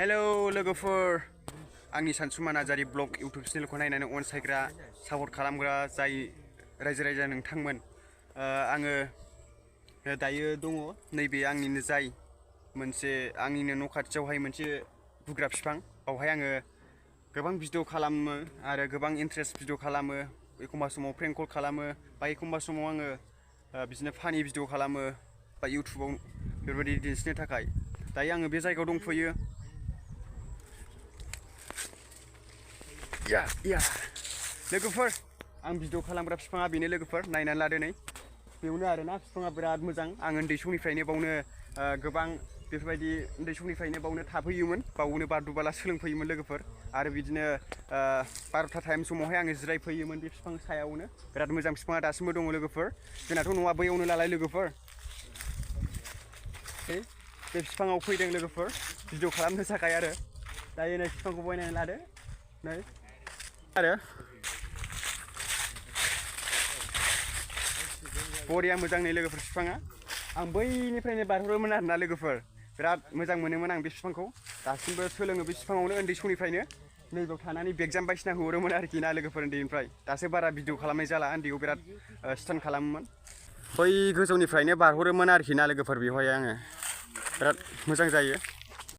hello लोगोफोर आंनि सानसुमा Narzary blog YouTube चेनेलखौ नायनानै अनसायग्रा सापर्ट खालामग्रा जाय रायजो राजा नोंथांमोन आङो दायो दङ नैबे आंनिनो जाय मोनसे आंनिनो न' खाथियावहाय मोनसे बुग्रा बिफां बावहाय आङो गोबां भिडिअ खालामो आरो गोबां इन्ट्रेस्ट भिडिअ खालामो एखमबा समाव प्रेंक कल खालामो बा एखमबा समाव आङो बिदिनो फानि भिडिअ खालामो बा इउटुबाव बेबायदि दिन्थिनो थाखाय दायो आङो बे जायगायाव दंफैयो लोगोफोर आं भिडिअ खालामग्रा बिफाङा बेनो लोगोफोर नायनानै लादो नै बेवनो आरोना बिफाङा बिराद मोजां आं उन्दै समनिफ्रायनो बावनो गोबां बेफोरबायदि उन्दै समनिफ्रायनो बावनो थाफैयोमोन बावनो बारदुबाला सोलोंफैयोमोन लोगोफोर आरो बिदिनो 12टा टाइम समावहाय आङो जिरायफैयोमोन बे बिफां सायावनो बिराद मोजां बिफाङा दासिमबो दङ लोगोफोर जोंनाथ' न'आ बैयावनो लालाय लोगोफोर बे बिफाङाव फैदों लोगोफोर भिडिअ खालामनो थाखाय आरो दायो नै बिफांखौ बायनानै लादो नै आरो बरिया मोजां नै लोगोफोर बिफाङा आं बैनिफ्रायनो बारहरोमोन आरोना लोगोफोर बिराद मोजां मोनोमोन आं बे बिफांखौ दासिमबो सोलोङो बे बिफाङावनो उन्दै समनिफ्रायनो नैबाव थानानै बेगजाम बायसिना हरोमोन आरोखि ना लोगोफोर उन्दैनिफ्राय दासो बारा भिडिअ खालामनाय जाला उन्दैयाव बिराद स्टान्ट खालामोमोन बै गोजौनिफ्रायनो बारहरोमोन आरोखि ना लोगोफोर बेवहाय आङो बिराद मोजां जायो